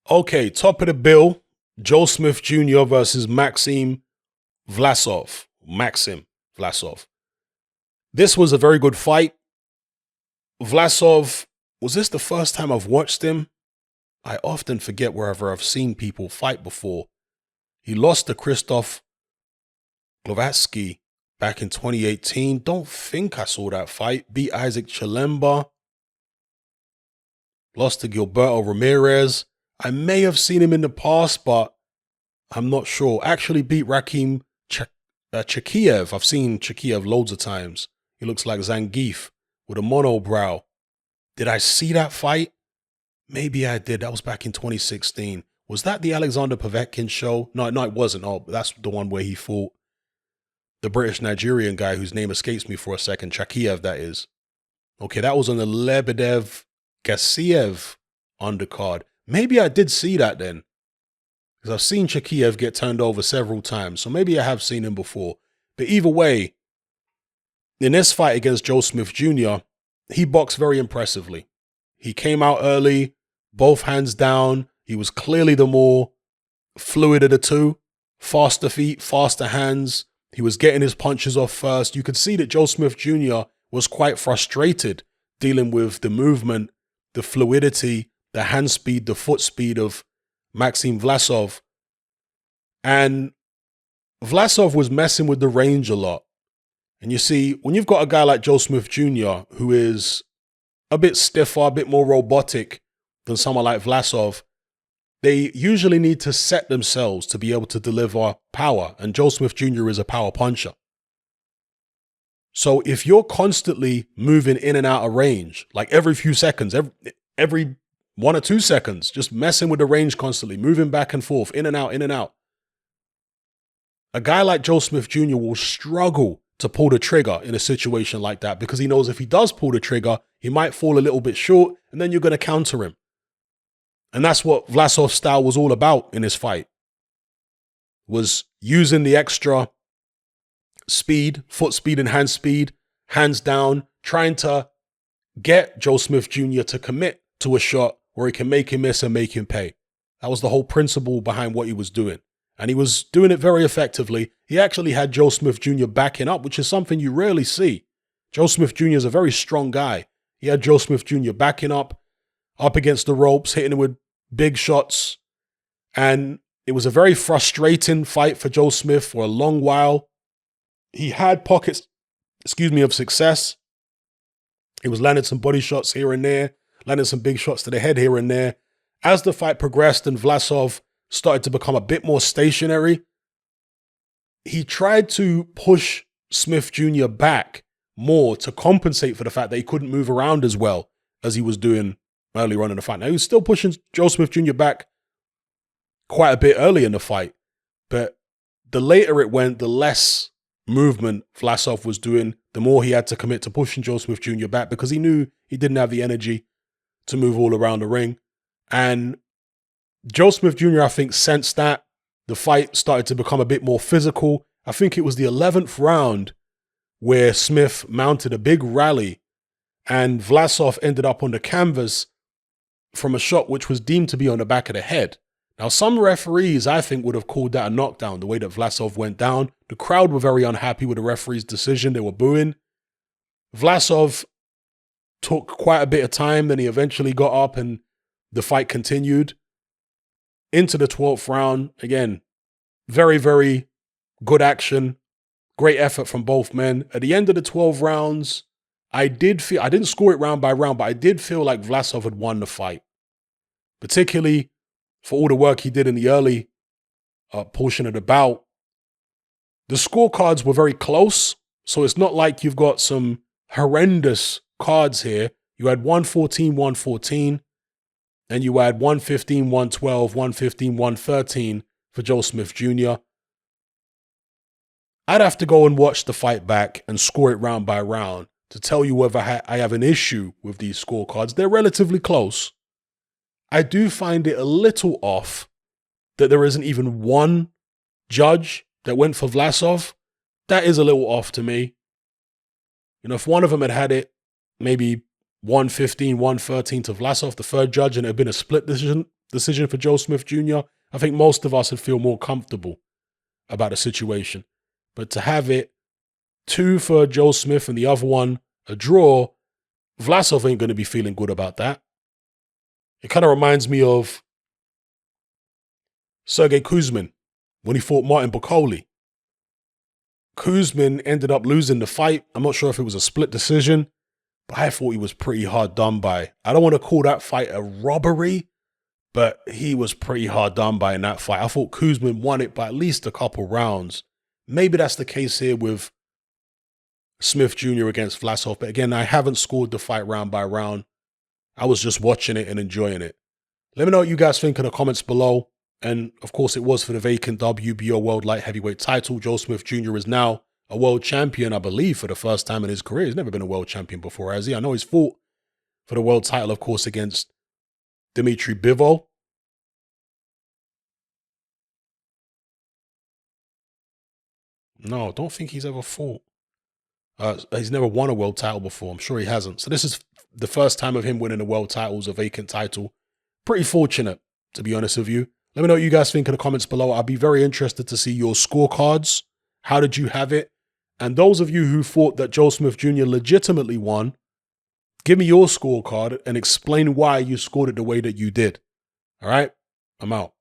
Okay, top of the bill, Joe Smith Jr. versus Maxim Vlasov. Maxim Vlasov. This was a very good fight. Vlasov, was this the first time I've watched him? I often forget wherever I've seen people fight before. He lost to Krzysztof Glovatsky back in 2018. Don't think I saw that fight. Beat Isaac Chilemba. Lost to Gilberto Ramirez. I may have seen him in the past, but I'm not sure. Actually beat Rakim Chakiev. I've seen Chakiev loads of times. He looks like Zangief with a monobrow. Did I see that fight? Maybe I did. That was back in 2016. Was that the Alexander Povetkin show? No, it wasn't. Oh, that's the one where he fought the British-Nigerian guy whose name escapes me for a second. Chakiev, that is. Okay, that was on the Lebedev-Gassiev undercard. Maybe I did see that then. Because I've seen Chakiev get turned over several times. So maybe I have seen him before. But either way, in this fight against Joe Smith Jr., he boxed very impressively. He came out early, both hands down. He was clearly the more fluid of the two. Faster feet, faster hands. He was getting his punches off first. You could see that Joe Smith Jr. was quite frustrated dealing with the movement, the fluidity, the hand speed, the foot speed of Maxim Vlasov. And Vlasov was messing with the range a lot. And you see, when you've got a guy like Joe Smith Jr., who is a bit stiffer, a bit more robotic than someone like Vlasov, they usually need to set themselves to be able to deliver power. And Joe Smith Jr. is a power puncher. So if you're constantly moving in and out of range, like every few seconds, every 1 or 2 seconds, just messing with the range constantly, moving back and forth, in and out, in and out, a guy like Joe Smith Jr. will struggle to pull the trigger in a situation like that because he knows if he does pull the trigger, he might fall a little bit short and then you're going to counter him. And that's what Vlasov's style was all about in his fight, was using the extra speed, foot speed and hand speed, hands down, trying to get Joe Smith Jr. to commit to a shot where he can make him miss and make him pay. That was the whole principle behind what he was doing. And he was doing it very effectively. He actually had Joe Smith Jr. backing up, which is something you rarely see. Joe Smith Jr. is a very strong guy. He had Joe Smith Jr. backing up against the ropes, hitting him with big shots. And it was a very frustrating fight for Joe Smith for a long while. He had pockets, of success. He was landing some body shots here and there, landing some big shots to the head here and there. As the fight progressed and Vlasov started to become a bit more stationary, he tried to push Smith Jr. back more to compensate for the fact that he couldn't move around as well as he was doing earlier on in the fight. Now, he was still pushing Joe Smith Jr. back quite a bit early in the fight, but the later it went, the less movement Vlasov was doing, the more he had to commit to pushing Joe Smith Jr. back because he knew he didn't have the energy to move all around the ring. And Joe Smith Jr., I think, sensed that. The fight started to become a bit more physical. I think it was the 11th round where Smith mounted a big rally and Vlasov ended up on the canvas from a shot which was deemed to be on the back of the head. Now, some referees, I think, would have called that a knockdown, the way that Vlasov went down. The crowd were very unhappy with the referee's decision. They were booing. Vlasov took quite a bit of time. Then he eventually got up and the fight continued into the 12th round. Again, very, very good action. Great effort from both men. At the end of the 12 rounds, I didn't score it round by round, but I did feel like Vlasov had won the fight, particularly for all the work he did in the early portion of the bout. The scorecards were very close, so it's not like you've got some horrendous cards here. You had 114, 114, and you had 115, 112, 115, 113 for Joe Smith Jr. I'd have to go and watch the fight back and score it round by round to tell you whether I have an issue with these scorecards. They're relatively close. I do find it a little off that there isn't even one judge that went for Vlasov. That is a little off to me. You know, if one of them had it, maybe 115, 113 to Vlasov, the third judge, and it had been a split decision for Joe Smith Jr., I think most of us would feel more comfortable about the situation. But to have it 2 for Joe Smith and the other one a draw, Vlasov ain't going to be feeling good about that. It kind of reminds me of Sergey Kuzmin when he fought Martin Bacoli. Kuzmin ended up losing the fight. I'm not sure if it was a split decision, but I thought he was pretty hard done by. I don't want to call that fight a robbery, but he was pretty hard done by in that fight. I thought Kuzmin won it by at least a couple rounds. Maybe that's the case here with Smith Jr. against Vlasov. But again, I haven't scored the fight round by round. I was just watching it and enjoying it. Let me know what you guys think in the comments below. And of course, it was for the vacant WBO World Light Heavyweight title. Joe Smith Jr. is now a world champion, I believe, for the first time in his career. He's never been a world champion before, has he? I know he's fought for the world title, of course, against Dmitry Bivol. No, I don't think he's ever fought. He's never won a world title before. I'm sure he hasn't. So this is the first time of him winning a world title as a vacant title. Pretty fortunate, to be honest with you. Let me know what you guys think in the comments below. I'll be very interested to see your scorecards. How did you have it? And those of you who thought that Joe Smith Jr. legitimately won, give me your scorecard and explain why you scored it the way that you did. All right? I'm out.